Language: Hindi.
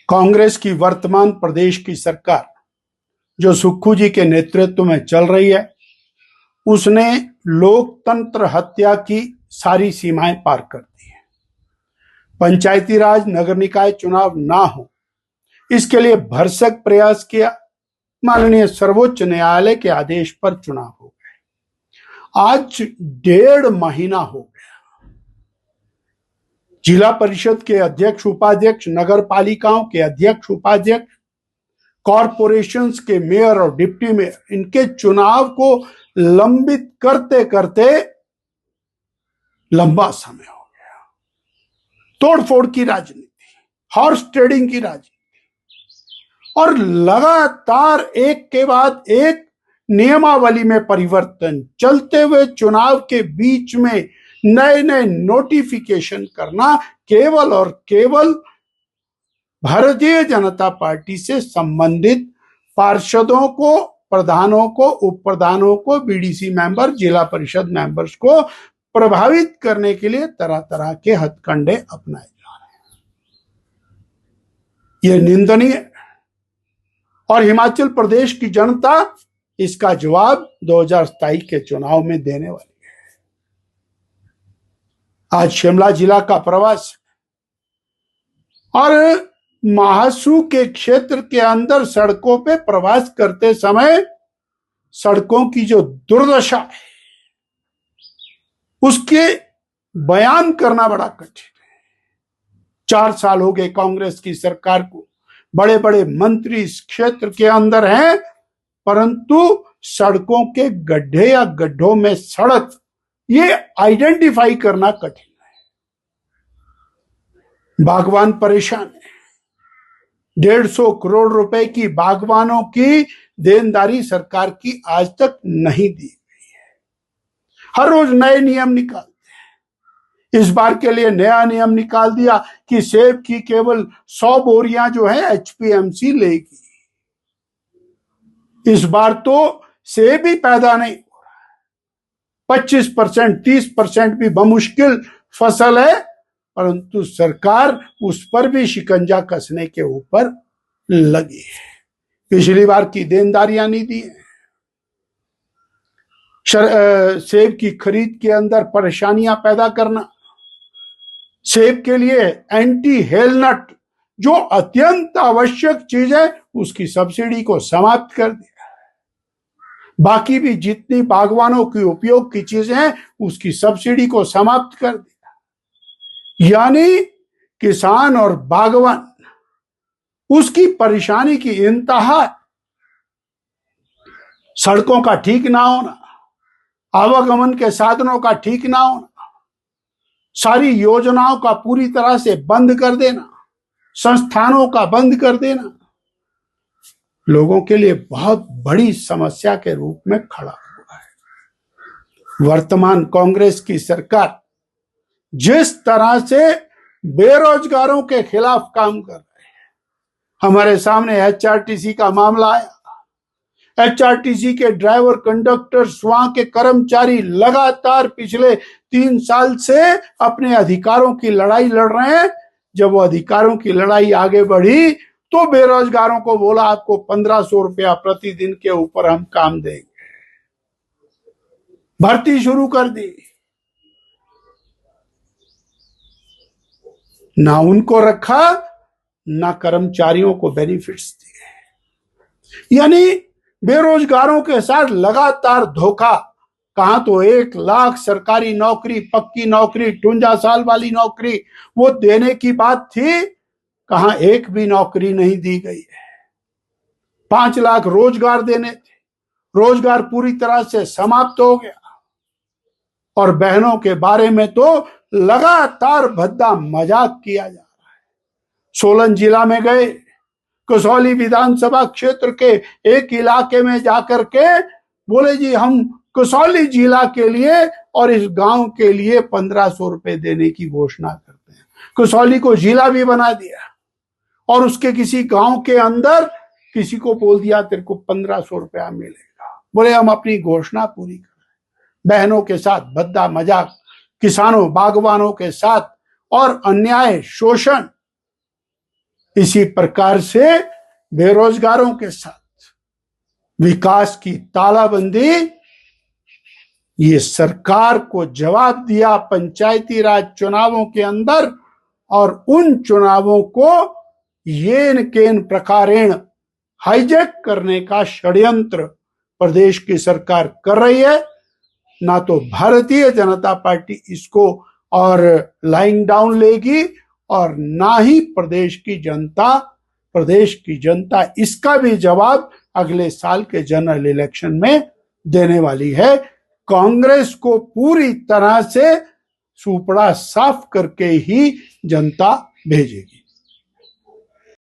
कांग्रेस की वर्तमान प्रदेश की सरकार जो सुक्खू जी के नेतृत्व में चल रही है, उसने लोकतंत्र हत्या की सारी सीमाएं पार कर दी है। पंचायती राज नगर निकाय चुनाव ना हो, इसके लिए भरसक प्रयास किया। माननीय सर्वोच्च न्यायालय के आदेश पर चुनाव हो गए। आज 1.5 महीना हो गया। जिला परिषद के अध्यक्ष उपाध्यक्ष, नगर पालिकाओं के अध्यक्ष उपाध्यक्ष, कॉरपोरेशंस के मेयर और डिप्टी मेयर, इनके चुनाव को लंबित करते करते लंबा समय हो गया। तोड़फोड़ की राजनीति, हॉर्स ट्रेडिंग की राजनीति और लगातार एक के बाद एक नियमावली में परिवर्तन, चलते हुए चुनाव के बीच में नए नए नोटिफिकेशन करना केवल और केवल भारतीय जनता पार्टी से संबंधित पार्षदों को, प्रधानों को, उप प्रधानों को, बीडीसी मेंबर, जिला परिषद मेंबर्स को प्रभावित करने के लिए तरह तरह के हथकंडे अपनाए जा रहे हैं। यह निंदनीय है और हिमाचल प्रदेश की जनता इसका जवाब 2027 के चुनाव में देने वाली है। आज शिमला जिला का प्रवास और महासू के क्षेत्र के अंदर सड़कों पे प्रवास करते समय सड़कों की जो दुर्दशा है, उसके बयान करना बड़ा कठिन है। 4 साल हो गए कांग्रेस की सरकार को, बड़े बड़े मंत्री इस क्षेत्र के अंदर हैं, परंतु सड़कों के गड्ढे या गड्ढों में सड़क, ये आइडेंटिफाई करना कठिन है। बागवान परेशान है। 150 करोड़ रुपए की बागवानों की देनदारी सरकार की आज तक नहीं दी गई है। हर रोज नए नियम निकालते हैं। इस बार के लिए नया नियम निकाल दिया कि सेब की केवल 100 बोरियां जो है एचपीएमसी लेगी। इस बार तो सेब ही पैदा नहीं हो रहा है। 25%, 30% भी बमुश्किल फसल है, परंतु सरकार उस पर भी शिकंजा कसने के ऊपर लगी है। पिछली बार की देनदारियां नहीं दी है। सेब की खरीद के अंदर परेशानियां पैदा करना, सेब के लिए एंटी हेलनट जो अत्यंत आवश्यक चीज है, उसकी सब्सिडी को समाप्त कर दिया। बाकी भी जितनी बागवानों की उपयोग की चीजें हैं, उसकी सब्सिडी को समाप्त कर दिया। यानी किसान और बागवान, उसकी परेशानी की इंतहा, सड़कों का ठीक ना होना, आवागमन के साधनों का ठीक ना होना, सारी योजनाओं का पूरी तरह से बंद कर देना, संस्थानों का बंद कर देना, लोगों के लिए बहुत बड़ी समस्या के रूप में खड़ा हुआ है। वर्तमान कांग्रेस की सरकार जिस तरह से बेरोजगारों के खिलाफ काम कर रहे हैं, हमारे सामने एचआरटीसी का मामला आया। एचआरटीसी के ड्राइवर, कंडक्टर्स, वहां के कर्मचारी लगातार पिछले 3 साल से अपने अधिकारों की लड़ाई लड़ रहे हैं। जब वो अधिकारों की लड़ाई आगे बढ़ी तो बेरोजगारों को बोला आपको 1500 रुपया प्रतिदिन के ऊपर हम काम देंगे। भर्ती शुरू कर दी। ना उनको रखा, ना कर्मचारियों को बेनिफिट्स दिए। यानी बेरोजगारों के साथ लगातार धोखा। कहां तो 1 लाख सरकारी नौकरी, पक्की नौकरी, 52 साल वाली नौकरी वो देने की बात थी, कहां एक भी नौकरी नहीं दी गई है। 5 लाख रोजगार देने थे, रोजगार पूरी तरह से समाप्त हो गया। और बहनों के बारे में तो लगातार भद्दा मजाक किया जा रहा है। सोलन जिला में गए, कसौली विधानसभा क्षेत्र के एक इलाके में जाकर के बोले जी हम कसौली जिला के लिए और इस गांव के लिए 1500 रुपए देने की घोषणा करते हैं। कसौली को जिला भी बना दिया और उसके किसी गांव के अंदर किसी को बोल दिया तेरे को 1500 रुपया मिलेगा। बोले हम अपनी घोषणा पूरी कर। बहनों के साथ भद्दा मजाक, किसानों, बागवानों के साथ और अन्याय, शोषण, इसी प्रकार से बेरोजगारों के साथ विकास की तालाबंदी, ये सरकार को जवाब दिया पंचायती राज चुनावों के अंदर, और उन चुनावों को येन केन प्रकारेण हाईजैक करने का षड्यंत्र प्रदेश की सरकार कर रही है। ना तो भारतीय जनता पार्टी इसको और लाइंग डाउन लेगी, और ना ही प्रदेश की जनता इसका भी जवाब अगले साल के जनरल इलेक्शन में देने वाली है। कांग्रेस को पूरी तरह से सुपड़ा साफ करके ही जनता भेजेगी।